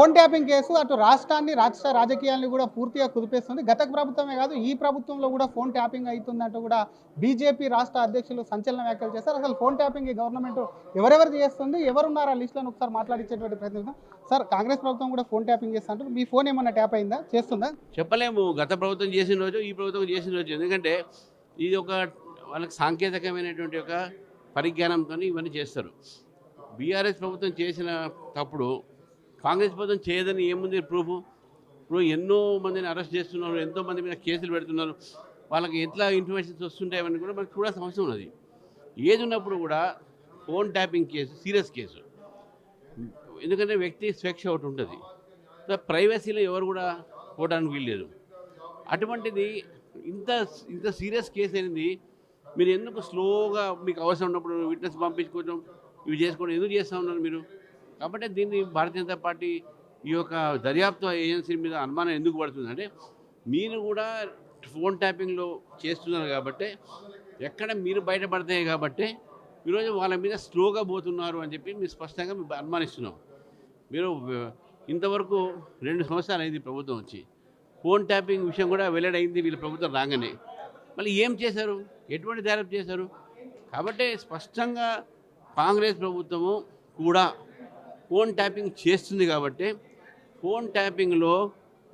Phone tapping case అటు రాష్ట్రాన్ని రాష్ట్ర రాజకీయాలను కూడా పూర్తిగా కుదిపేస్తుంది. గత ప్రభుత్వమే కాదు ఈ ప్రభుత్వంలో కూడా ఫోన్ ట్యాపింగ్ అవుతుందంటూ కూడా బీజేపీ రాష్ట్ర అధ్యక్షులు సంచలన వ్యాఖ్యలు చేశారు. అసలు ఫోన్ ట్యాపింగ్ ఈ గవర్నమెంట్ ఎవరెవరు చేస్తుంది, ఎవరున్నారు ఆ లిస్టులను ఒకసారి మాట్లాడించేటువంటి ప్రయత్నం. సార్, కాంగ్రెస్ ప్రభుత్వం కూడా ఫోన్ ట్యాపింగ్ చేస్తుంటారు. మీ ఫోన్ ఏమన్నా ట్యాప్ అయిందా, చేస్తుందా? చెప్పలేము గత ప్రభుత్వం చేసిన రోజు ఈ ప్రభుత్వం చేసిన రోజు. ఎందుకంటే ఇది ఒక వాళ్ళకి సాంకేతికమైనటువంటి ఒక పరిజ్ఞానంతో ఇవన్నీ చేస్తారు. బీఆర్ఎస్ ప్రభుత్వం చేసిన తప్పుడు కాంగ్రెస్ ప్రభుత్వం చేయదని ఏముంది ప్రూఫ్? ఇప్పుడు ఎన్నో మందిని అరెస్ట్ చేస్తున్నారు, ఎంతోమంది మీద కేసులు పెడుతున్నారు. వాళ్ళకి ఎట్లా ఇన్ఫర్మేషన్స్ వస్తుంటాయని కూడా మనకు చూడాల్సిన అవసరం ఉన్నది. ఏది ఉన్నప్పుడు కూడా phone tapping case serious case. ఎందుకంటే వ్యక్తి స్వేచ్ఛ ఒకటి ఉంటుంది, ప్రైవసీలో ఎవరు కూడా పోవడానికి వీల్లేదు. అటువంటిది ఇంత ఇంత సీరియస్ కేసు అనేది మీరు ఎందుకు స్లోగా మీకు అవసరం ఉన్నప్పుడు విట్నెస్ పంపించుకోవడం ఇవి చేసుకోవడం ఎందుకు చేస్తూ ఉన్నారు మీరు? కాబట్టి దీన్ని భారతీయ జనతా పార్టీ ఈ యొక్క దర్యాప్తు ఏజెన్సీ మీద అనుమానం ఎందుకు పడుతుందంటే మీరు కూడా ఫోన్ ట్యాపింగ్లో చేస్తున్నారు కాబట్టి, ఎక్కడ మీరు బయటపడతాయి కాబట్టి ఈరోజు వాళ్ళ మీద స్లోగా పోతున్నారు అని చెప్పి మీరు స్పష్టంగా అనుమానిస్తున్నాం. మీరు ఇంతవరకు 2 సంవత్సరాలు అయింది ప్రభుత్వం వచ్చి, ఫోన్ ట్యాపింగ్ విషయం కూడా వెల్లడైంది వీళ్ళ ప్రభుత్వం రాగానే. మళ్ళీ ఏం చేశారు, ఎటువంటి దర్యాప్తు చేశారు? కాబట్టి స్పష్టంగా కాంగ్రెస్ ప్రభుత్వము కూడా ఫోన్ ట్యాపింగ్ చేస్తుంది కాబట్టి ఫోన్ ట్యాపింగ్లో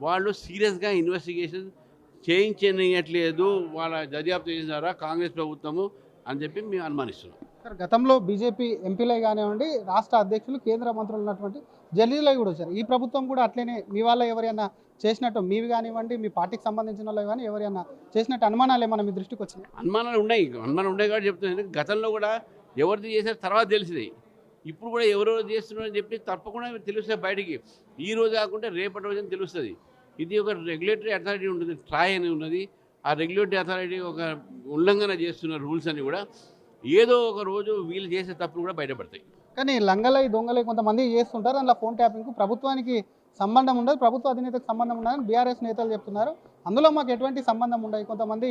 వాళ్ళు సీరియస్గా ఇన్వెస్టిగేషన్ చేయించనియట్లేదు వాళ్ళ దర్యాప్తు చేసినారా కాంగ్రెస్ ప్రభుత్వము అని చెప్పి మేము అనుమానిస్తున్నాం. సార్, గతంలో బీజేపీ ఎంపీలే కానివ్వండి, రాష్ట్ర అధ్యక్షులు, కేంద్ర మంత్రులు ఉన్నటువంటి ఢిల్లీలో కూడా వచ్చారు. ఈ ప్రభుత్వం కూడా అట్లనే మీ వాళ్ళ ఎవరైనా చేసినట్టు, మీవి కానివ్వండి, మీ పార్టీకి సంబంధించిన వాళ్ళు కానీ ఎవరైనా చేసినట్టు అనుమానాలు ఏమైనా మీ దృష్టికి వచ్చినాయి? అనుమానాలు ఉన్నాయి కాబట్టి చెప్తున్నాను. గతంలో కూడా ఎవరిది చేశారు తర్వాత తెలిసింది. ఇప్పుడు కూడా ఎవరెవరు చేస్తున్నారని చెప్పి తప్పకుండా తెలుస్తుంది బయటికి. ఈ రోజు కాకుండా రేపటి రోజున తెలుస్తుంది. ఇది ఒక రెగ్యులేటరీ అథారిటీ ఉంటుంది, ట్రాయ్ అని ఉన్నది. ఆ రెగ్యులేటరీ అథారిటీ ఒక ఉల్లంఘన చేస్తున్న రూల్స్ అని కూడా ఏదో ఒక రోజు వీళ్ళు చేసే తప్పులు కూడా బయటపడతాయి. కానీ లంగలై దొంగలై కొంతమంది చేస్తుంటారు. అందులో ఫోన్ ట్యాపింగ్కు ప్రభుత్వానికి సంబంధం ఉండదు, ప్రభుత్వ అధినేతకు సంబంధం ఉండదని బీఆర్ఎస్ నేతలు చెప్తున్నారు. అందులో మాకు ఎటువంటి సంబంధం ఉండదు, కొంతమంది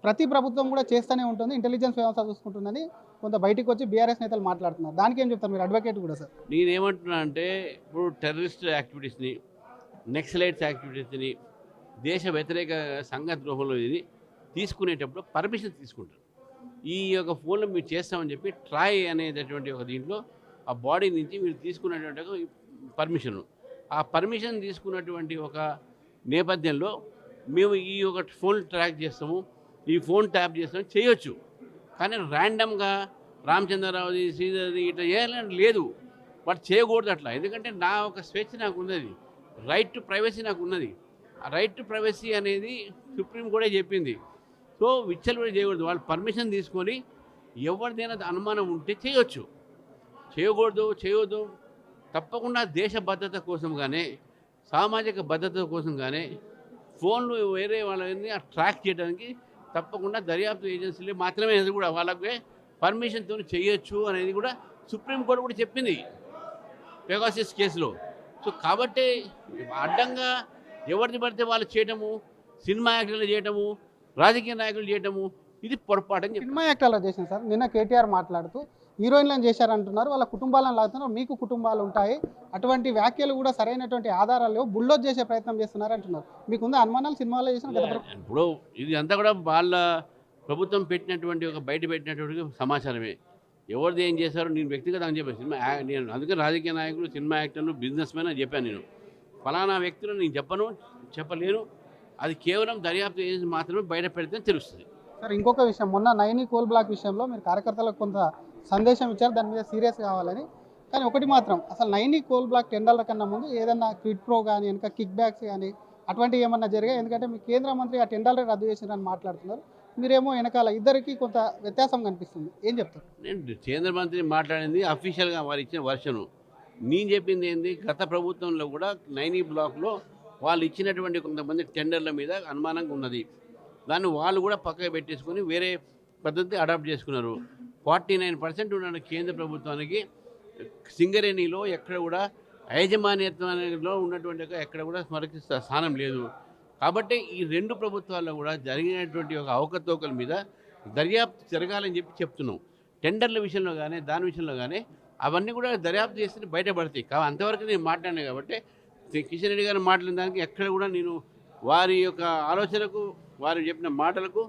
ప్రతి ప్రభుత్వం కూడా చేస్తూనే ఉంటుంది, ఇంటెలిజెన్స్ వ్యవస్థ చూసుకుంటుందని కొంత బయటికి వచ్చి బీఆర్ఎస్ నేతలు మాట్లాడుతున్నారు. దానికి ఏం చెప్తారు మీరు, అడ్వకేట్ కూడా? సార్, నేనేమంటున్నా అంటే ఇప్పుడు టెర్రరిస్ట్ యాక్టివిటీస్ని, నెక్సలైట్స్ యాక్టివిటీస్ని, దేశ వ్యతిరేక సంఘ ద్రోహంలో ఇది తీసుకునేటప్పుడు పర్మిషన్ తీసుకుంటారు. ఈ యొక్క ఫోన్లో మీరు చేస్తామని చెప్పి ట్రాయ్ అనేటటువంటి ఒక దీంట్లో ఆ బాడీ నుంచి మీరు తీసుకున్నటువంటి ఒక పర్మిషను, ఆ పర్మిషన్ తీసుకున్నటువంటి ఒక నేపథ్యంలో మేము ఈ ఒక ఫోన్ ట్రాక్ చేస్తాము, ఈ ఫోన్ ట్యాప్ చేస్తాము చేయొచ్చు. కానీ ర్యాండమ్గా రామచంద్రరావుది, శ్రీధర్ది ఇట్లా చేయాలని లేదు, వాటి చేయకూడదు అట్లా. ఎందుకంటే నా ఒక స్వేచ్ఛ నాకు ఉన్నది, రైట్ టు ప్రైవసీ నాకు ఉన్నది. ఆ రైట్ టు ప్రైవసీ అనేది సుప్రీం కోర్టే చెప్పింది. సో విచ్చలవిడి చేయకూడదు. వాళ్ళు పర్మిషన్ తీసుకొని ఎవరిదైనా అనుమానం ఉంటే చేయొచ్చు, చేయొద్దు. తప్పకుండా దేశ భద్రత కోసం కానీ, సామాజిక భద్రత కోసం కానీ ఫోన్లు వేరే వాళ్ళని ట్రాక్ చేయడానికి తప్పకుండా దర్యాప్తు ఏజెన్సీలు మాత్రమే అది కూడా వాళ్ళకి పర్మిషన్తో చేయొచ్చు అనేది కూడా సుప్రీంకోర్టు కూడా చెప్పింది పెగాసిస్ కేసులో. సో కాబట్టి అడ్డంగా ఎవరిని పడితే వాళ్ళు చేయటము, సినిమా యాక్టర్లు చేయటము, రాజకీయ నాయకులు చేయటము ఇది పొరపాటు అని చెప్పి. సినిమా యాక్టర్లు చేసింది సార్. నిన్న కేటీఆర్ మాట్లాడుతూ హీరోయిన్లను చేశారంటున్నారు, వాళ్ళ కుటుంబాలను లాగుతున్నారు, మీకు కుటుంబాలు ఉంటాయి, అటువంటి వ్యాఖ్యలు కూడా సరైనటువంటి ఆధారాలు లేవు, బుల్డోజ్ చేసే ప్రయత్నం చేస్తున్నారు అంటున్నారు. మీకుందా అనుమానాలు సినిమాలో చేసిన? ఇప్పుడు ఇది అంతా కూడా వాళ్ళ ప్రభుత్వం పెట్టినటువంటి ఒక బయట పెట్టినటువంటి సమాచారమే. ఎవరిది ఏం చేశారో నేను వ్యక్తిగతంగా చెప్పాను. నేను అందుకే రాజకీయ నాయకులు, సినిమా యాక్టర్లు, బిజినెస్ మెన్ అని చెప్పాను. నేను ఫలానా వ్యక్తులు నేను చెప్పలేను. అది కేవలం దర్యాప్తు ఏజెన్సీ మాత్రమే బయట పెడితే తెలుస్తుంది. సార్, ఇంకొక విషయం, మొన్న నైని కోల్ బ్లాక్ విషయంలో మీరు కార్యకర్తలకు కొంత సందేశం ఇచ్చారు, దాని మీద సీరియస్ కావాలని. కానీ ఒకటి మాత్రం, అసలు నైని కోల్ బ్లాక్ టెండర్ల కన్నా ముందు ఏదన్నా క్విడ్ ప్రో కానీ, వెనక కిక్ బ్యాక్స్ కానీ అటువంటివి ఏమన్నా జరిగాయి? ఎందుకంటే మీ కేంద్ర మంత్రి ఆ టెండర్లు రద్దు చేసినారని మాట్లాడుతున్నారు, మీరేమో వెనకాల, ఇద్దరికి కొంత వ్యత్యాసం కనిపిస్తుంది. ఏం చెప్తారు? నేను కేంద్ర మంత్రి మాట్లాడింది అఫీషియల్గా వారు ఇచ్చిన వర్షను. నేను చెప్పింది ఏంది, గత ప్రభుత్వంలో కూడా నైని బ్లాక్లో వాళ్ళు ఇచ్చినటువంటి కొంతమంది టెండర్ల మీద అనుమానంగా ఉన్నది. దాన్ని వాళ్ళు కూడా పక్కకు పెట్టేసుకొని వేరే పద్ధతి అడాప్ట్ చేసుకున్నారు. 49% ఉన్న కేంద్ర ప్రభుత్వానికి సింగరేణిలో ఎక్కడ కూడా యాజమాన్యత్వంలో ఉన్నటువంటి ఎక్కడ కూడా మనకి స్థానం లేదు. కాబట్టి ఈ 2 ప్రభుత్వాల్లో కూడా జరిగినటువంటి ఒక అవకతవకల మీద దర్యాప్తు జరగాలని చెప్తున్నాం. టెండర్ల విషయంలో కానీ, దాని విషయంలో కానీ అవన్నీ కూడా దర్యాప్తు చేస్తే బయటపడతాయి. అంతవరకు నేను మాట్లాడినా కాబట్టి కిషన్ రెడ్డి గారు మాట్లాడిన దానికి ఎక్కడ కూడా నేను వారి యొక్క ఆలోచనకు వారు చెప్పిన మాటలకు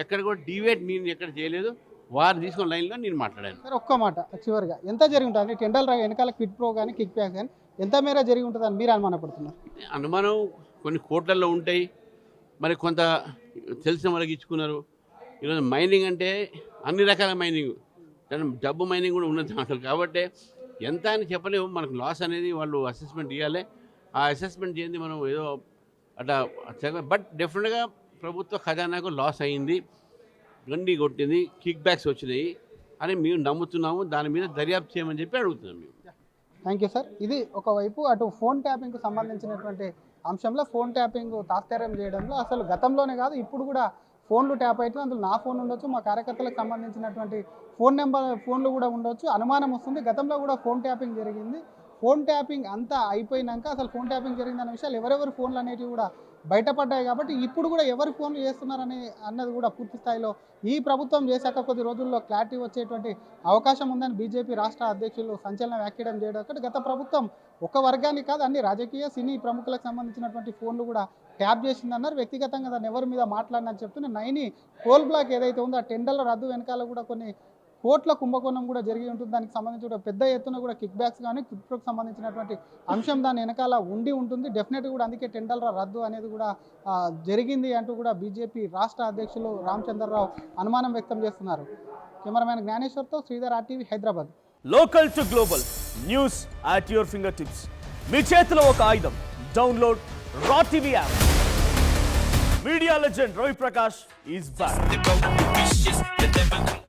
ఎక్కడ కూడా డివేట్ నేను ఎక్కడ చేయలేదు. వారు తీసుకున్న లైన్లో నేను మాట్లాడాను. సార్ ఒక్క మాట చివరిగా ఎంత జరిగి ఉంటుంది టెండర్ వెనకాల క్విట్ ప్రో కానీ కిక్ బ్యాక్ కానీ ఎంత మేర జరిగి ఉంటుందని మీరు అనుమానపడుతున్నారు? అనుమానం కొన్ని కోట్లలో ఉంటాయి, మరి కొంత తెలిసిన వాళ్ళకి ఇచ్చుకున్నారు. ఈరోజు మైనింగ్ అంటే అన్ని రకాల మైనింగ్, డబ్బు మైనింగ్ కూడా ఉన్నది దాంట్లో. కాబట్టి ఎంత అని చెప్పలేము. మనకు లాస్ అనేది వాళ్ళు అసెస్మెంట్ ఇవ్వాలి. ఆ అసెస్మెంట్ చేయండి మనం ఏదో అట్లా. బట్ డెఫినెట్గా ప్రభుత్వ ఖజానాకు లాస్ అయింది, గండి కొట్టింది, కిక్ బ్యాక్స్ వచ్చినాయి అని మేము నమ్ముతున్నాము. దాని మీద దర్యాప్తు చేయమని చెప్పి అడుగుతున్నాం మేము. Thank you sir. ఇది ఒకవైపు అటు ఫోన్ ట్యాపింగ్కు సంబంధించినటువంటి అంశంలో ఫోన్ ట్యాపింగ్ తాత్పర్యం చేయడంలో అసలు గతంలోనే కాదు ఇప్పుడు కూడా ఫోన్లు ట్యాప్ అయితే అందులో నా ఫోన్ ఉండొచ్చు, మా కార్యకర్తలకు సంబంధించినటువంటి ఫోన్లు కూడా ఉండొచ్చు. అనుమానం వస్తుంది. గతంలో కూడా ఫోన్ ట్యాపింగ్ జరిగింది. ఫోన్ ట్యాపింగ్ అంతా అయిపోయినాక అసలు ఫోన్ ట్యాపింగ్ జరిగిందన్న విషయాలు ఎవరెవరి ఫోన్లు అనేటివి కూడా బయటపడ్డాయి. కాబట్టి ఇప్పుడు కూడా ఎవరి ఫోన్లు చేస్తున్నారని అన్నది కూడా పూర్తి స్థాయిలో ఈ ప్రభుత్వం చేశాక కొద్ది రోజుల్లో క్లారిటీ వచ్చేటువంటి అవకాశం ఉందని బీజేపీ రాష్ట్ర అధ్యక్షులు సంచలన వ్యాఖ్యడం చేయడం. గత ప్రభుత్వం ఒక వర్గానికి కాదు అన్ని రాజకీయ సినీ ప్రముఖులకు సంబంధించినటువంటి ఫోన్లు కూడా ట్యాప్ చేసిందన్నారు. వ్యక్తిగతంగా దాన్ని ఎవరి మీద మాట్లాడినని చెప్తున్న నైని కోల్ బ్లాక్ ఏదైతే ఉందో ఆ టెండర్ల రద్దు వెనకాల కూడా కొన్ని కోట్ల కుంభకోణం కూడా జరిగి ఉంటుంది. దానికి సంబంధించి కూడా పెద్ద ఎత్తున కూడా కిక్ బ్యాక్స్ కానీ క్రిప్టోకి సంబంధించినటువంటి అంశం దాని వెనకాల ఉండి ఉంటుంది. డెఫినెట్గా కూడా అందుకే టెండర్ల రద్దు అనేది కూడా జరిగింది అంటూ కూడా బీజేపీ రాష్ట్ర అధ్యక్షులు రామచంద్రరావు అనుమానం వ్యక్తం చేస్తున్నారు. కెమెరామెన్ జ్ఞానేశ్వర్తో Sridhar, RTV, Hyderabad. Local to global news at your fingertips. మీ చేతిలో ఒక ఆయుధం. Download R TV app. Media legend Ravi Prakash is back.